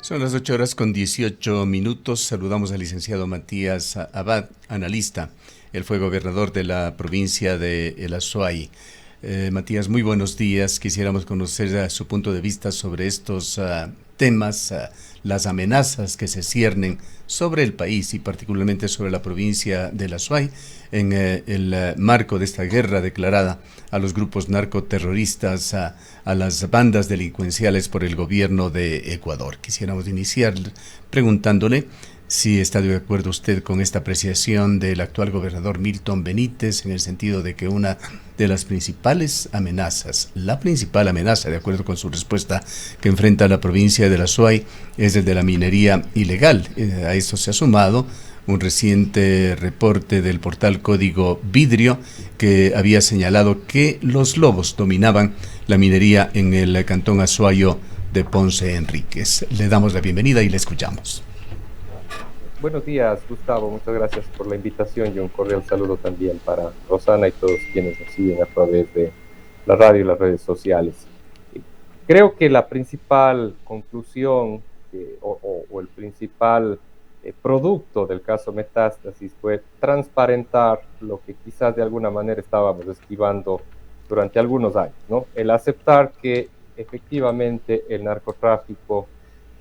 Son las 8:18. Saludamos al licenciado Matías Abad, analista. Él fue gobernador de la provincia de El Azuay. Matías, muy buenos días. Quisiéramos conocer su punto de vista sobre estos temas, las amenazas que se ciernen sobre el país y particularmente sobre la provincia de El Azuay en el marco de esta guerra declarada a los grupos narcoterroristas, a las bandas delincuenciales por el gobierno de Ecuador. Quisiéramos iniciar preguntándole si está de acuerdo usted con esta apreciación del actual gobernador Milton Benítez, en el sentido de que una de las principales amenazas, la principal amenaza, de acuerdo con su respuesta, que enfrenta la provincia de La Suay, es el de la minería ilegal. A eso se ha sumado un reciente reporte del portal Código Vidrio que había señalado que los lobos dominaban la minería en el cantón azuayo de Ponce Enríquez. Le damos la bienvenida y le escuchamos. Buenos días, Gustavo. Muchas gracias por la invitación y un cordial saludo también para Rosana y todos quienes nos siguen a través de la radio y las redes sociales. Creo que la principal conclusión o el principal producto del caso Metástasis fue transparentar lo que quizás de alguna manera estábamos esquivando durante algunos años, ¿no? El aceptar que efectivamente el narcotráfico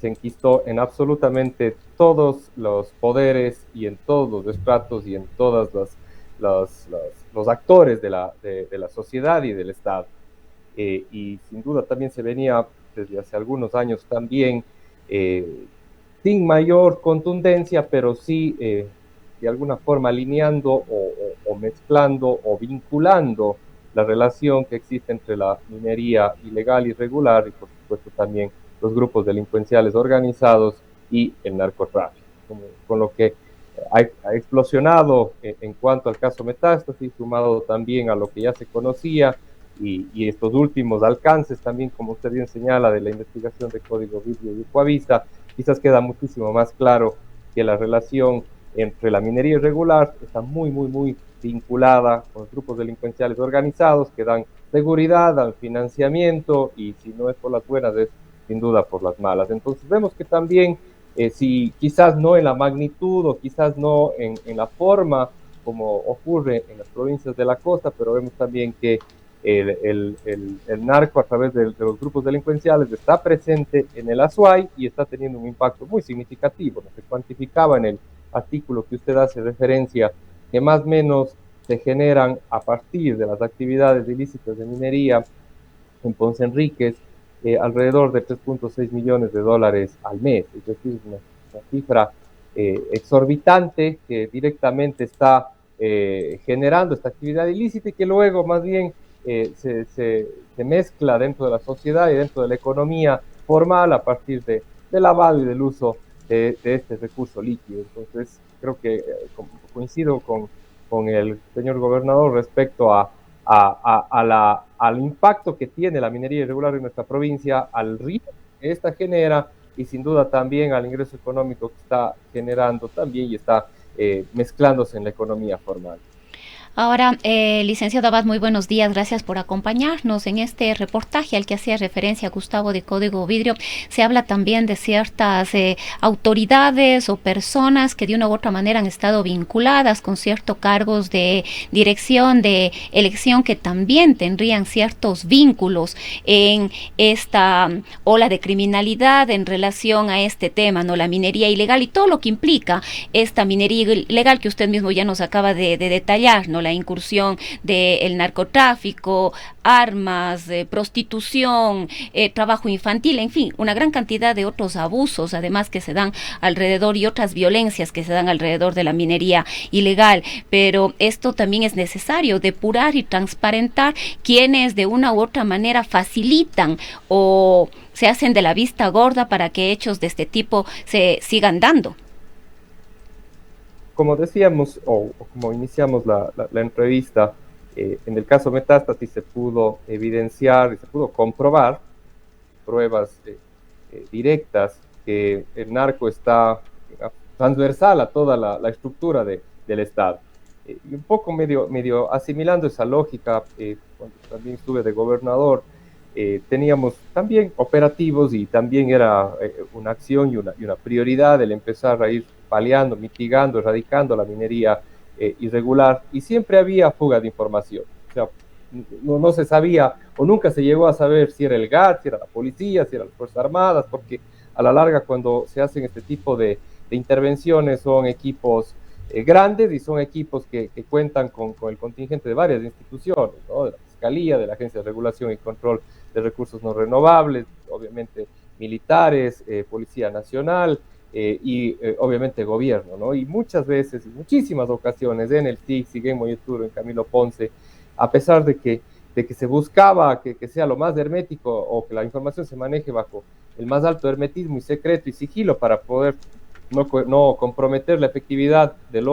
se enquistó en absolutamente todos los poderes y en todos los estratos y en todos los actores de la sociedad y del Estado. Y sin duda también se venía desde hace algunos años también sin mayor contundencia, pero sí de alguna forma alineando o mezclando o vinculando la relación que existe entre la minería ilegal y regular y por supuesto también los grupos delincuenciales organizados y el narcotráfico, con lo que ha explosionado en cuanto al caso Metástasis, sumado también a lo que ya se conocía y estos últimos alcances también, como usted bien señala, de la investigación de Código Vidrio y Ecuavisa, quizás queda muchísimo más claro que la relación entre la minería irregular está muy vinculada con los grupos delincuenciales organizados que dan seguridad, dan financiamiento y si no es por las buenas es sin duda por las malas. Entonces vemos que también, si quizás no en la magnitud o quizás no en la forma como ocurre en las provincias de la costa, pero vemos también que el narco a través de los grupos delincuenciales está presente en el Azuay y está teniendo un impacto muy significativo. ¿No? Se cuantificaba en el artículo que usted hace referencia que más o menos se generan a partir de las actividades ilícitas de minería en Ponce Enríquez alrededor de 3.6 millones de dólares al mes, es decir, una cifra exorbitante que directamente está generando esta actividad ilícita y que luego más bien se mezcla dentro de la sociedad y dentro de la economía formal a partir del lavado y del uso de este recurso líquido. Entonces, creo que coincido con el señor gobernador respecto al impacto que tiene la minería irregular en nuestra provincia, al riesgo que esta genera y sin duda también al ingreso económico que está generando también y está mezclándose en la economía formal. Ahora, licenciado Abad, muy buenos días. Gracias por acompañarnos en este reportaje al que hacía referencia Gustavo de Código Vidrio. Se habla también de ciertas autoridades o personas que de una u otra manera han estado vinculadas con ciertos cargos de dirección, de elección, que también tendrían ciertos vínculos en esta ola de criminalidad en relación a este tema, ¿no? La minería ilegal y todo lo que implica esta minería ilegal que usted mismo ya nos acaba de detallar, ¿no? La incursión del narcotráfico, armas, prostitución, trabajo infantil, en fin, una gran cantidad de otros abusos, además que se dan alrededor y otras violencias que se dan alrededor de la minería ilegal. Pero esto también es necesario, depurar y transparentar quienes de una u otra manera facilitan o se hacen de la vista gorda para que hechos de este tipo se sigan dando. Como decíamos, o como iniciamos la entrevista, en el caso Metástasis se pudo evidenciar y se pudo comprobar pruebas directas que el narco está transversal a toda la estructura del Estado. Y un poco medio asimilando esa lógica, cuando también estuve de gobernador, teníamos también operativos y también era una acción y una prioridad el empezar a ir paliando, mitigando, erradicando la minería irregular, y siempre había fuga de información. O sea, no se sabía o nunca se llegó a saber si era el GAT, si era la policía, si eran las Fuerzas Armadas, porque a la larga cuando se hacen este tipo de intervenciones son equipos grandes y son equipos que cuentan con el contingente de varias instituciones, ¿no? De la Fiscalía, de la Agencia de Regulación y Control de Recursos No Renovables, obviamente militares, Policía Nacional y obviamente gobierno, ¿no? Y muchas veces, en muchísimas ocasiones, en el TIC, en Moyeturo, en Camilo Ponce, a pesar de que se buscaba que sea lo más hermético o que la información se maneje bajo el más alto hermetismo y secreto y sigilo para poder no comprometer la efectividad de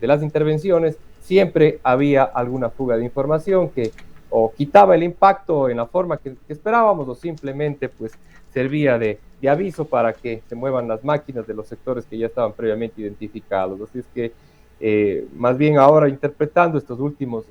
las intervenciones, siempre había alguna fuga de información que o quitaba el impacto en la forma que esperábamos o simplemente pues servía de aviso para que se muevan las máquinas de los sectores que ya estaban previamente identificados. Así es que más bien ahora interpretando estas últimas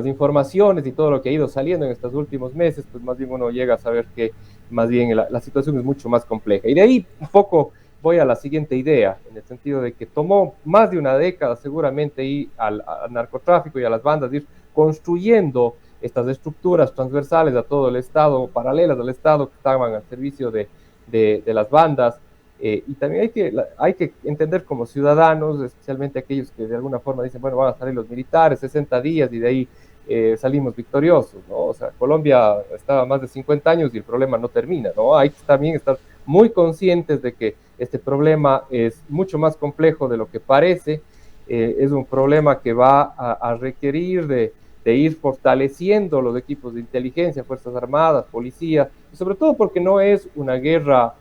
informaciones y todo lo que ha ido saliendo en estos últimos meses, pues más bien uno llega a saber que más bien la situación es mucho más compleja. Y de ahí un poco voy a la siguiente idea, en el sentido de que tomó más de una década seguramente ir al narcotráfico y a las bandas, ir construyendo estas estructuras transversales a todo el Estado, paralelas al Estado, que estaban al servicio de las bandas. Y también hay que entender como ciudadanos, especialmente aquellos que de alguna forma dicen, bueno, van a salir los militares 60 días y de ahí salimos victoriosos, ¿no? O sea, Colombia estaba más de 50 años y el problema no termina, ¿no? Hay que también estar muy conscientes de que este problema es mucho más complejo de lo que parece, es un problema que va a requerir de ir fortaleciendo los equipos de inteligencia, Fuerzas Armadas, Policía, y sobre todo porque no es una guerra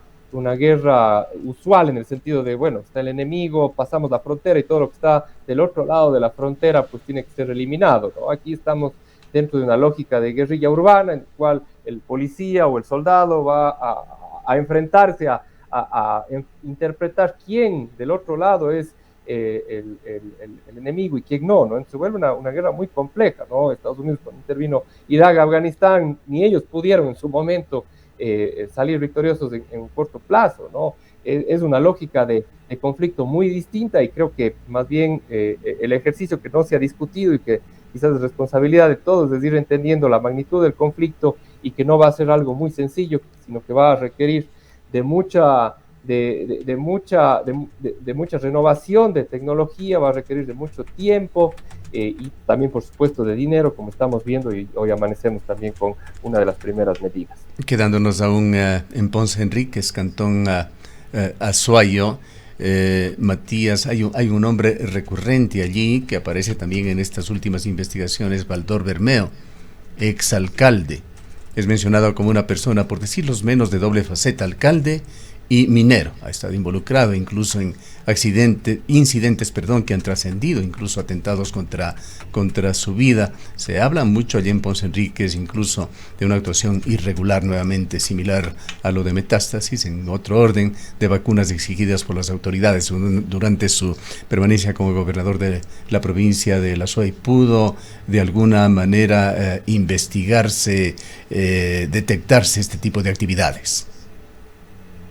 usual en el sentido de, bueno, está el enemigo, pasamos la frontera y todo lo que está del otro lado de la frontera pues tiene que ser eliminado, ¿no? Aquí estamos dentro de una lógica de guerrilla urbana en la cual el policía o el soldado va a enfrentarse a interpretar quién del otro lado es el enemigo y quién no, ¿no? Entonces se vuelve una guerra muy compleja, ¿no? Estados Unidos cuando intervino Irak, Afganistán, ni ellos pudieron en su momento salir victoriosos en un corto plazo, ¿no? Es una lógica de conflicto muy distinta y creo que más bien el ejercicio que no se ha discutido y que quizás es responsabilidad de todos es ir entendiendo la magnitud del conflicto y que no va a ser algo muy sencillo, sino que va a requerir de mucha renovación de tecnología, va a requerir de mucho tiempo y también, por supuesto, de dinero, como estamos viendo, y hoy amanecemos también con una de las primeras medidas. Quedándonos aún en Ponce Enríquez, Cantón Azuayo, Matías, hay un nombre recurrente allí que aparece también en estas últimas investigaciones, Baldor Bermeo, exalcalde. Es mencionado como una persona, por decirlo menos, de doble faceta, alcalde y minero. Ha estado involucrado incluso en incidentes que han trascendido, incluso atentados contra su vida. Se habla mucho allí en Ponce Enríquez incluso de una actuación irregular nuevamente, similar a lo de Metástasis, en otro orden, de vacunas exigidas por las autoridades durante su permanencia como gobernador de la provincia de La Suay. ¿Pudo de alguna manera investigarse, detectarse este tipo de actividades?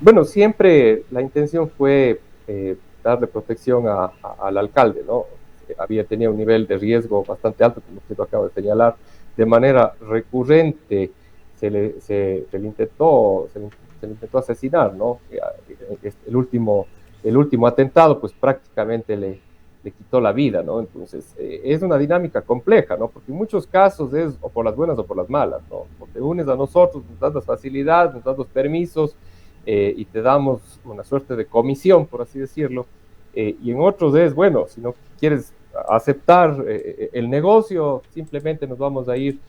Bueno, siempre la intención fue darle protección al alcalde, ¿no? Tenía un nivel de riesgo bastante alto, como usted lo acaba de señalar. De manera recurrente se le intentó asesinar, ¿no? El último atentado, pues prácticamente le quitó la vida, ¿no? Entonces, es una dinámica compleja, ¿no? Porque en muchos casos es o por las buenas o por las malas, ¿no? O te unes a nosotros, nos das las facilidades, nos das los permisos, y te damos una suerte de comisión, por así decirlo, y en otros es, bueno, si no quieres aceptar el negocio, simplemente nos vamos a ir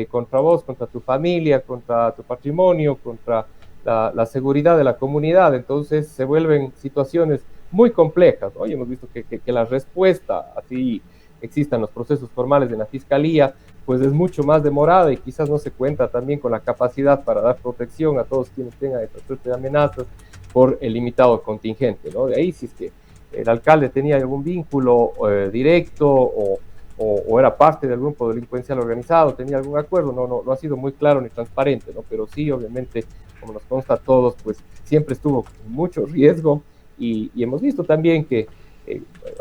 contra vos, contra tu familia, contra tu patrimonio, contra la seguridad de la comunidad. Entonces se vuelven situaciones muy complejas, ¿no? Y hemos visto que la respuesta, así existan los procesos formales de la Fiscalía, pues es mucho más demorada y quizás no se cuenta también con la capacidad para dar protección a todos quienes tengan esta suerte de amenazas por el limitado contingente, ¿no? De ahí, si es que el alcalde tenía algún vínculo directo o o era parte del grupo delincuencial organizado, tenía algún acuerdo, no ha sido muy claro ni transparente, ¿no? Pero sí, obviamente, como nos consta a todos, pues siempre estuvo con mucho riesgo y hemos visto también que,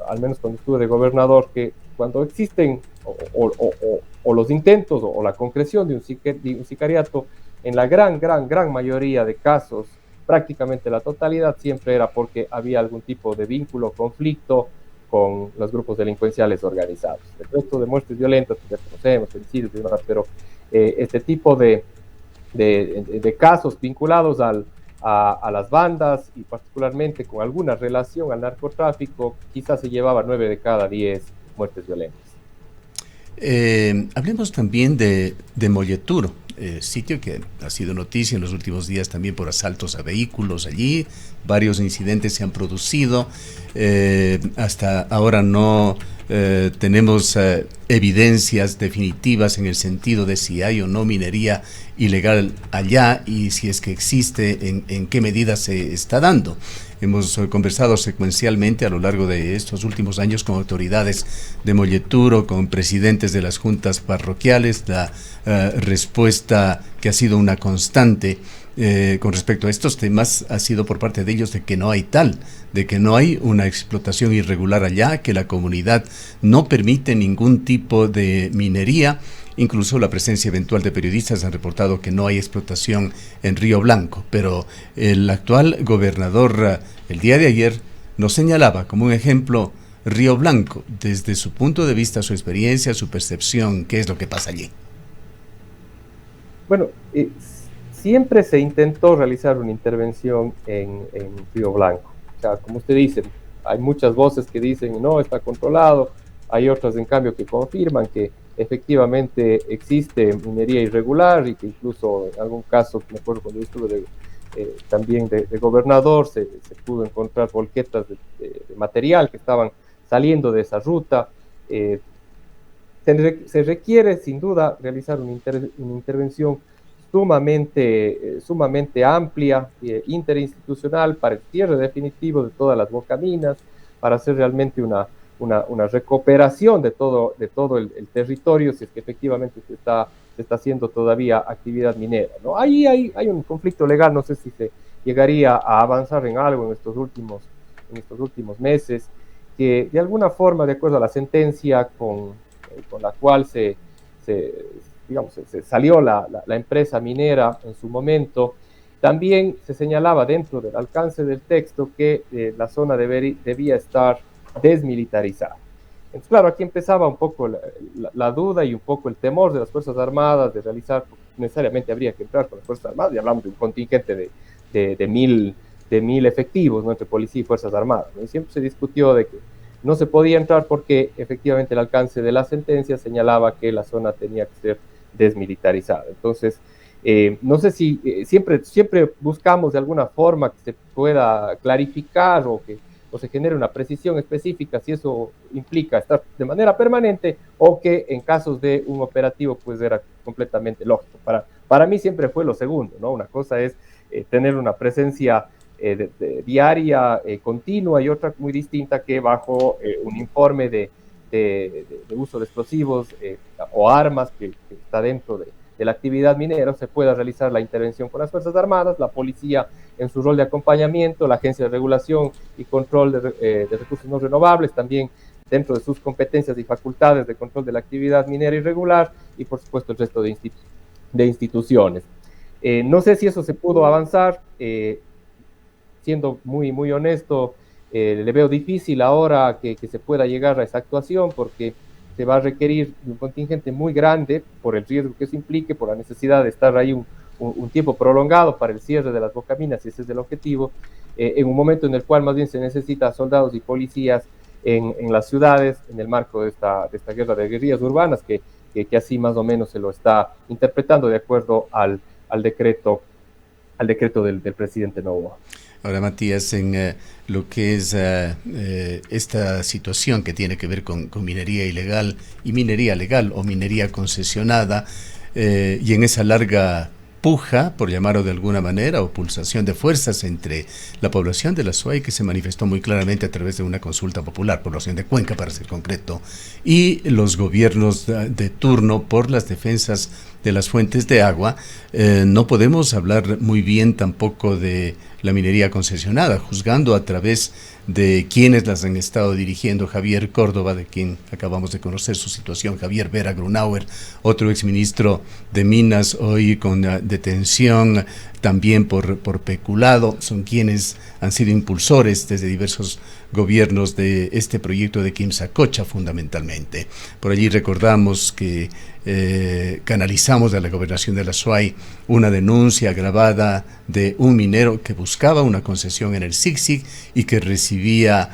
al menos cuando estuve de gobernador, que cuando existen o los intentos o la concreción de un sicariato, en la gran mayoría de casos, prácticamente la totalidad, siempre era porque había algún tipo de vínculo, conflicto con los grupos delincuenciales organizados. El resto de muertes violentas, que ya conocemos, femicidios y demás, pero este tipo de casos vinculados a las bandas y particularmente con alguna relación al narcotráfico, quizás se llevaba 9 de cada 10 muertes violentas. Hablemos también de Molleturo, sitio que ha sido noticia en los últimos días también por asaltos a vehículos allí. Varios incidentes se han producido. Hasta ahora no tenemos evidencias definitivas en el sentido de si hay o no minería ilegal allá y si es que existe, en qué medida se está dando. Hemos conversado secuencialmente a lo largo de estos últimos años con autoridades de Molleturo, con presidentes de las juntas parroquiales. La respuesta que ha sido una constante con respecto a estos temas ha sido por parte de ellos de que no hay de que no hay una explotación irregular allá, que la comunidad no permite ningún tipo de minería. Incluso la presencia eventual de periodistas han reportado que no hay explotación en Río Blanco, pero el actual gobernador el día de ayer nos señalaba como un ejemplo Río Blanco, desde su punto de vista, su experiencia, su percepción. ¿Qué es lo que pasa allí? Bueno, siempre se intentó realizar una intervención en Río Blanco. O sea, como usted dice, hay muchas voces que dicen no, está controlado, hay otras en cambio que confirman que efectivamente existe minería irregular y que incluso en algún caso, me acuerdo cuando yo estuve también de gobernador, se pudo encontrar volquetas de material que estaban saliendo de esa ruta. Se requiere sin duda realizar una intervención sumamente amplia, interinstitucional, para el cierre definitivo de todas las bocaminas, para hacer realmente una recuperación de todo el territorio, si es que efectivamente se está haciendo todavía actividad minera, ¿no? Ahí hay un conflicto legal, no sé si se llegaría a avanzar en algo en estos últimos meses, que de alguna forma, de acuerdo a la sentencia con la cual se salió la empresa minera en su momento, también se señalaba dentro del alcance del texto que la zona debía estar desmilitarizada. Entonces, claro, aquí empezaba un poco la duda y un poco el temor de las Fuerzas Armadas de realizar, necesariamente habría que entrar con las Fuerzas Armadas, y hablamos de un contingente de mil efectivos, ¿no?, entre policía y Fuerzas Armadas, ¿no? Y siempre se discutió de que no se podía entrar porque efectivamente el alcance de la sentencia señalaba que la zona tenía que ser desmilitarizada. Entonces, no sé si siempre buscamos de alguna forma que se pueda clarificar o se genere una precisión específica si eso implica estar de manera permanente o que en casos de un operativo pues era completamente lógico. Para mí siempre fue lo segundo, ¿no? Una cosa es tener una presencia diaria, continua, y otra muy distinta que bajo un informe de uso de explosivos o armas que está dentro de la actividad minera, se pueda realizar la intervención con las Fuerzas Armadas, la policía en su rol de acompañamiento, la Agencia de Regulación y Control de Recursos No Renovables, también dentro de sus competencias y facultades de control de la actividad minera irregular, y por supuesto el resto de instituciones. No sé si eso se pudo avanzar, siendo muy honesto, le veo difícil ahora que se pueda llegar a esa actuación, porque se va a requerir un contingente muy grande por el riesgo que eso implique, por la necesidad de estar ahí un tiempo prolongado para el cierre de las bocaminas, si ese es el objetivo, en un momento en el cual más bien se necesita soldados y policías en las ciudades, en el marco de esta guerra de guerrillas urbanas, que así más o menos se lo está interpretando de acuerdo al decreto del presidente Noboa. Ahora, Matías, en lo que es esta situación que tiene que ver con minería ilegal y minería legal o minería concesionada, y en esa larga puja, por llamarlo de alguna manera, o pulsación de fuerzas entre la población de la Azuay, que se manifestó muy claramente a través de una consulta popular, población de Cuenca para ser concreto, y los gobiernos de turno por las defensas de las fuentes de agua. No podemos hablar muy bien tampoco de la minería concesionada, juzgando a través de quienes las han estado dirigiendo: Javier Córdoba, de quien acabamos de conocer su situación; Javier Vera Grunauer, otro exministro de Minas, hoy con detención también por peculado. Son quienes han sido impulsores desde diversos gobiernos de este proyecto de Quimsacocha, fundamentalmente. Por allí recordamos que canalizamos a la gobernación de la Azuay una denuncia agravada de un minero que buscaba una concesión en el SICSIC y que recibía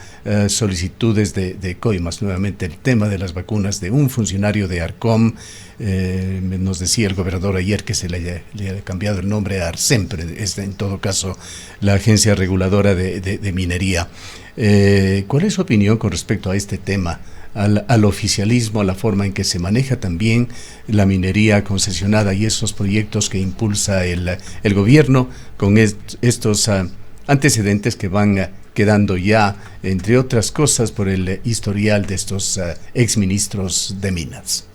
solicitudes de coimas. Nuevamente el tema de las vacunas de un funcionario de Arcom. Nos decía el gobernador ayer que se le ha cambiado el nombre a Arcempre, es en todo caso la agencia reguladora de minería. ¿Cuál es su opinión con respecto a este tema? Al oficialismo, a la forma en que se maneja también la minería concesionada y esos proyectos que impulsa el gobierno, con estos antecedentes que van quedando ya, entre otras cosas, por el historial de estos exministros de Minas.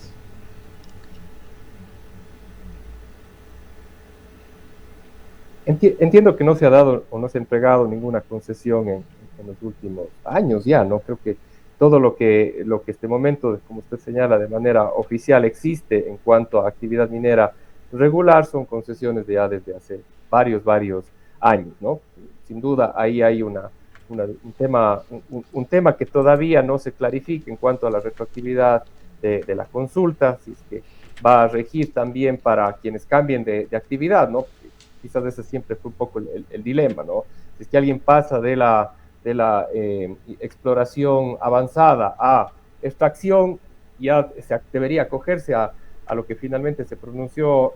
Entiendo que no se ha dado o no se ha entregado ninguna concesión en los últimos años ya, ¿no? Creo que todo lo que este momento, como usted señala, de manera oficial existe en cuanto a actividad minera regular son concesiones ya desde hace varios años, ¿no? Sin duda ahí hay un tema que todavía no se clarifica en cuanto a la retroactividad de la consulta, si es que va a regir también para quienes cambien de actividad, ¿no? Quizás ese siempre fue un poco el dilema, ¿no? Si es que alguien pasa de la exploración avanzada a extracción, ya debería acogerse a lo que finalmente se pronunció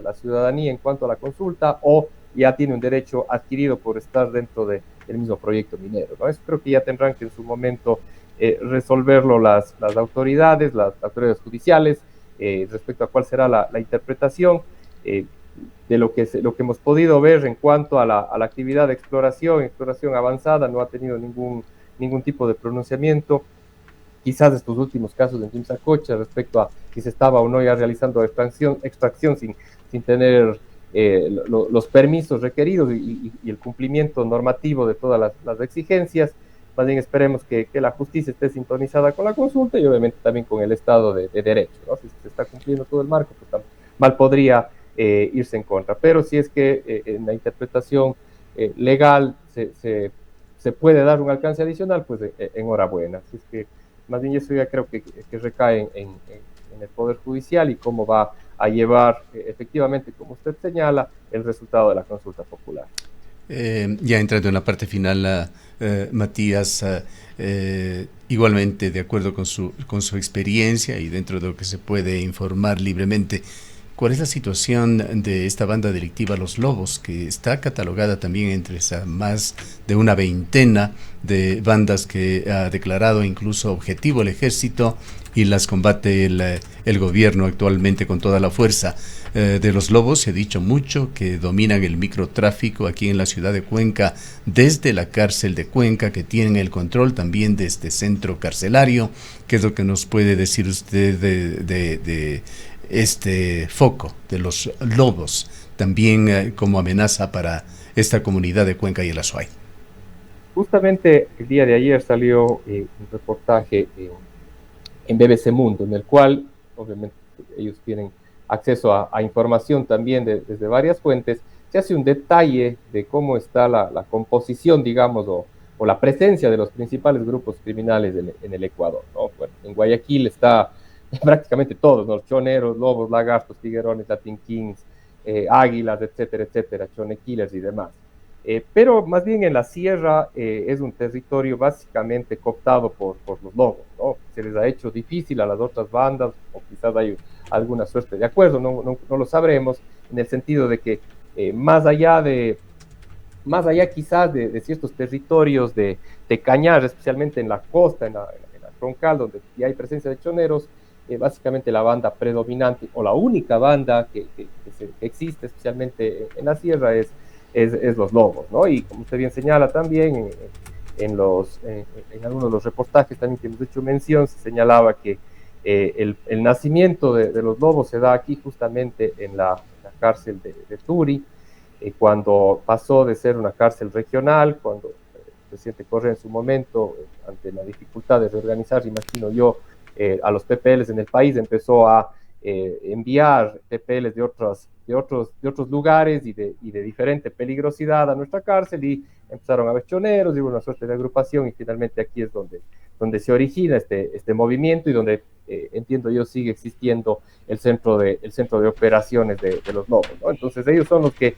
la ciudadanía en cuanto a la consulta, o ya tiene un derecho adquirido por estar dentro del mismo proyecto minero, ¿no? Eso creo que ya tendrán que en su momento resolverlo las autoridades judiciales respecto a cuál será la interpretación. De lo que hemos podido ver en cuanto a la actividad de exploración avanzada, no ha tenido ningún tipo de pronunciamiento. Quizás estos últimos casos de Quimsacocha respecto a si se estaba o no ya realizando extracción sin tener los permisos requeridos y el cumplimiento normativo de todas las exigencias. Más bien esperemos que la justicia esté sintonizada con la consulta y obviamente también con el Estado de Derecho, ¿no? Si se está cumpliendo todo el marco, pues mal podría irse en contra. Pero si es que en la interpretación legal se puede dar un alcance adicional, pues enhorabuena. Así es que más bien eso ya creo que recae en el Poder Judicial y cómo va a llevar efectivamente, como usted señala, el resultado de la consulta popular. Ya entrando en la parte final, Matías, igualmente de acuerdo con su experiencia y dentro de lo que se puede informar libremente, ¿cuál es la situación de esta banda delictiva Los Lobos, que está catalogada también entre esa más de una veintena de bandas que ha declarado incluso objetivo el ejército y las combate el gobierno actualmente con toda la fuerza? De Los Lobos se ha dicho mucho que dominan el microtráfico aquí en la ciudad de Cuenca, desde la cárcel de Cuenca, que tienen el control también de este centro carcelario. ¿Qué es lo que nos puede decir usted de este foco de Los Lobos, también como amenaza para esta comunidad de Cuenca y el Azuay? Justamente el día de ayer salió un reportaje en BBC Mundo, en el cual obviamente ellos tienen acceso a información también desde varias fuentes. Se hace un detalle de cómo está la composición, digamos, o la presencia de los principales grupos criminales en el Ecuador, ¿no? Bueno, en Guayaquil está prácticamente todos, ¿no? Choneros, lobos, lagartos, tiguerones, Latin Kings, águilas, etcétera, chone killers y demás. Pero más bien en la sierra es un territorio básicamente cooptado por los lobos, ¿no? Se les ha hecho difícil a las otras bandas, o quizás hay alguna suerte de acuerdo, no lo sabremos, en el sentido de que más allá quizás de ciertos territorios de cañar, especialmente en la costa, en la troncal, donde ya hay presencia de choneros, básicamente la banda predominante o la única banda que existe especialmente en la sierra es los lobos, ¿no? Y como usted bien señala también, en algunos de los reportajes también que hemos hecho mención, se señalaba que el nacimiento de los lobos se da aquí justamente en la cárcel de Turi, cuando pasó de ser una cárcel regional, cuando el presidente Correa en su momento, ante la dificultad de reorganizar, imagino yo, a los PPLs en el país, empezó a enviar PPLs de otros lugares y de diferente peligrosidad a nuestra cárcel, y empezaron a haber choneros y una suerte de agrupación, y finalmente aquí es donde se origina este movimiento, y donde entiendo yo sigue existiendo el centro de operaciones de los lobos, ¿no? Entonces ellos son los que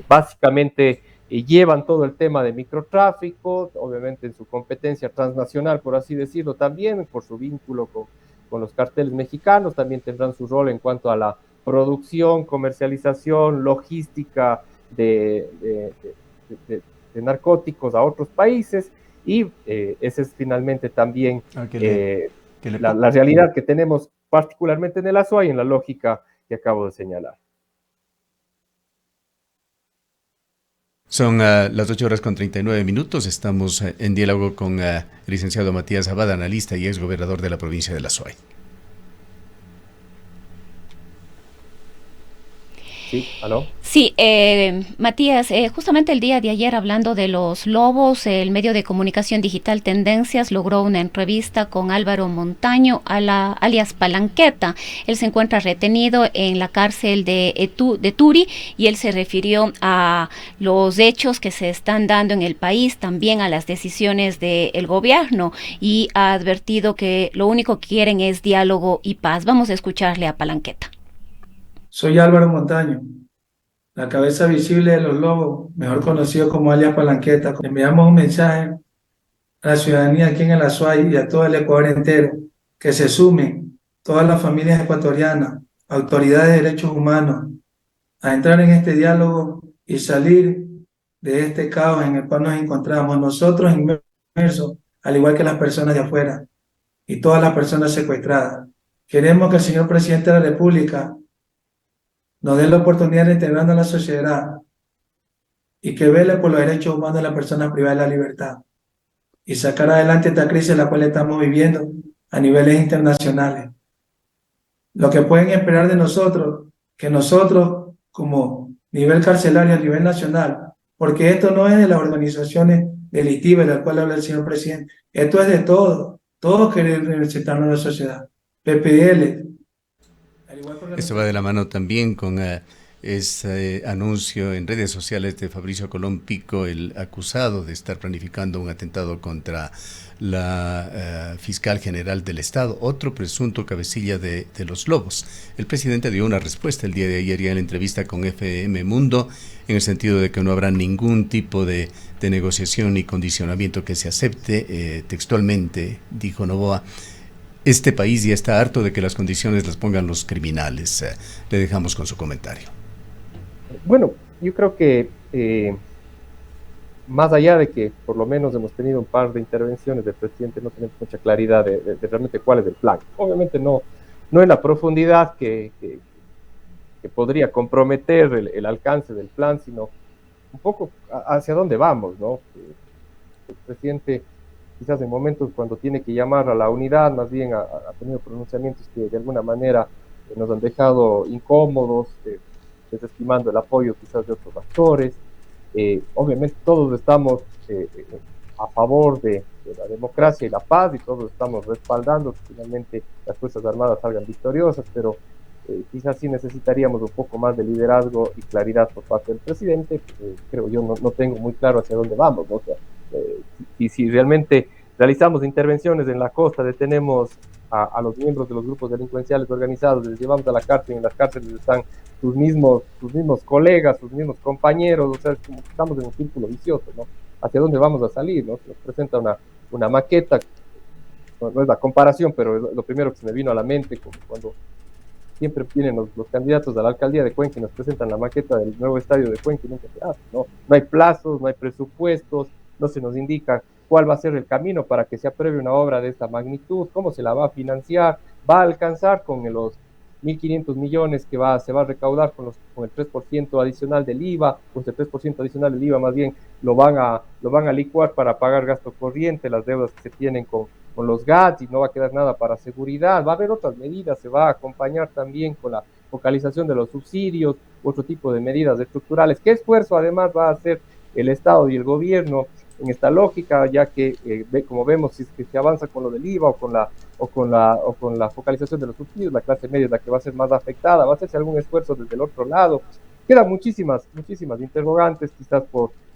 básicamente llevan todo el tema de microtráfico, obviamente en su competencia transnacional, por así decirlo, también por su vínculo con los carteles mexicanos, también tendrán su rol en cuanto a la producción, comercialización, logística de narcóticos a otros países, y ese es finalmente también la realidad que tenemos particularmente en el Azuay, en la lógica que acabo de señalar. Son las 8:39. Estamos en diálogo con el licenciado Matías Abad, analista y exgobernador de la provincia del Azuay. Sí, ¿aló? Sí, Matías, justamente el día de ayer, hablando de los lobos, el medio de comunicación digital Tendencias logró una entrevista con Álvaro Montaño, alias Palanqueta. Él se encuentra retenido en la cárcel de Turi, y él se refirió a los hechos que se están dando en el país, también a las decisiones del gobierno, y ha advertido que lo único que quieren es diálogo y paz. Vamos a escucharle a Palanqueta. Soy Álvaro Montaño, la cabeza visible de los lobos, mejor conocido como alias Palanqueta. Enviamos un mensaje a la ciudadanía aquí en el Azuay y a todo el Ecuador entero, que se sumen todas las familias ecuatorianas, autoridades de derechos humanos, a entrar en este diálogo y salir de este caos en el cual nos encontramos nosotros inmersos, al igual que las personas de afuera y todas las personas secuestradas. Queremos que el señor presidente de la República nos dé la oportunidad de integrarnos a la sociedad y que vele por los derechos humanos de las personas privadas de la libertad y sacar adelante esta crisis en la cual estamos viviendo a niveles internacionales. Lo que pueden esperar de nosotros, que nosotros como nivel carcelario a nivel nacional, porque esto no es de las organizaciones delictivas de las cuales habla el señor presidente, esto es de todos queremos reinsertarnos en la sociedad, PPL. Esto va de la mano también con ese anuncio en redes sociales de Fabricio Colón Pico, el acusado de estar planificando un atentado contra la fiscal general del Estado, otro presunto cabecilla de los lobos. El presidente dio una respuesta el día de ayer ya en la entrevista con FM Mundo, en el sentido de que no habrá ningún tipo de negociación ni condicionamiento que se acepte. Textualmente dijo Noboa: este país ya está harto de que las condiciones las pongan los criminales. Le dejamos con su comentario. Bueno, yo creo que más allá de que por lo menos hemos tenido un par de intervenciones del presidente, no tenemos mucha claridad de realmente cuál es el plan. Obviamente no en la profundidad que podría comprometer el alcance del plan, sino un poco hacia dónde vamos, ¿no? El presidente, quizás en momentos cuando tiene que llamar a la unidad, más bien ha tenido pronunciamientos que de alguna manera nos han dejado incómodos, desestimando el apoyo quizás de otros actores. Obviamente todos estamos a favor de la democracia y la paz, y todos estamos respaldando que finalmente las Fuerzas Armadas salgan victoriosas, pero quizás sí necesitaríamos un poco más de liderazgo y claridad por parte del presidente. Creo yo no tengo muy claro hacia dónde vamos, ¿no? O sea, si realmente realizamos intervenciones en la costa, detenemos a los miembros de los grupos delincuenciales organizados, les llevamos a la cárcel, y en las cárceles están sus mismos colegas, sus mismos compañeros, o sea, es como que estamos en un círculo vicioso, ¿no? ¿Hacia dónde vamos a salir, no? Se nos presenta una maqueta, no es la comparación, pero es lo primero que se me vino a la mente, como cuando siempre vienen los candidatos a la alcaldía de Cuenca y nos presentan la maqueta del nuevo estadio de Cuenca y nunca se hace, ¿no? No hay plazos, no hay presupuestos, no se nos indica cuál va a ser el camino para que se apruebe una obra de esta magnitud, cómo se la va a financiar, va a alcanzar con los 1.500 millones que se va a recaudar con el 3% adicional del IVA, pues el 3% adicional del IVA más bien lo van a licuar para pagar gasto corriente, las deudas que se tienen con los GATS, y no va a quedar nada para seguridad. Va a haber otras medidas, se va a acompañar también con la focalización de los subsidios, otro tipo de medidas estructurales. ¿Qué esfuerzo además va a hacer el Estado y el gobierno en esta lógica, ya que como vemos, si es que se avanza con lo del IVA o con la focalización de los subsidios, la clase media es la que va a ser más afectada? ¿Va a hacerse algún esfuerzo desde el otro lado? Quedan muchísimas interrogantes, quizás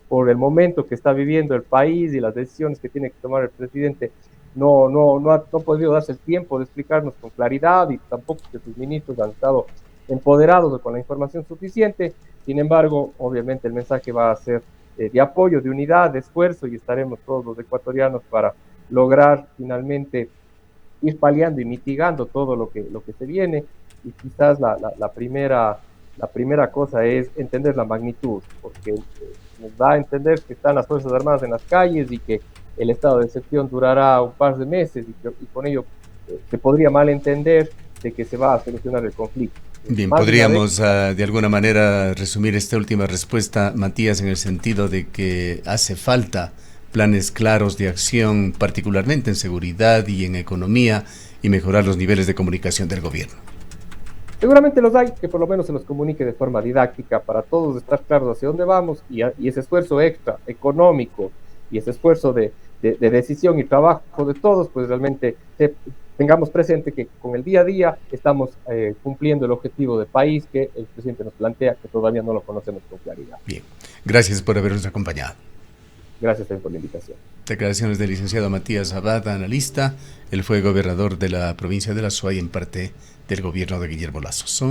por el momento que está viviendo el país y las decisiones que tiene que tomar el presidente. No ha podido darse el tiempo de explicarnos con claridad, y tampoco que sus ministros han estado empoderados o con la información suficiente. Sin embargo, obviamente el mensaje va a ser de apoyo, de unidad, de esfuerzo, y estaremos todos los ecuatorianos para lograr finalmente ir paliando y mitigando todo lo que se viene. Y quizás la primera cosa es entender la magnitud, porque nos da a entender que están las Fuerzas Armadas en las calles y que el estado de excepción durará un par de meses, y con ello se podría malentender de que se va a solucionar el conflicto. Bien, podríamos de alguna manera resumir esta última respuesta, Matías, en el sentido de que hace falta planes claros de acción, particularmente en seguridad y en economía, y mejorar los niveles de comunicación del gobierno. Seguramente los hay, que por lo menos se los comunique de forma didáctica para todos estar claros hacia dónde vamos, y ese esfuerzo extra económico y ese esfuerzo de decisión y trabajo de todos, pues realmente tengamos presente que con el día a día estamos cumpliendo el objetivo de país que el presidente nos plantea, que todavía no lo conocemos con claridad. Bien, gracias por habernos acompañado. Gracias por la invitación. Declaraciones del licenciado Matías Abad, analista. Él fue gobernador de la provincia de la Azuay, en parte del gobierno de Guillermo Lasso.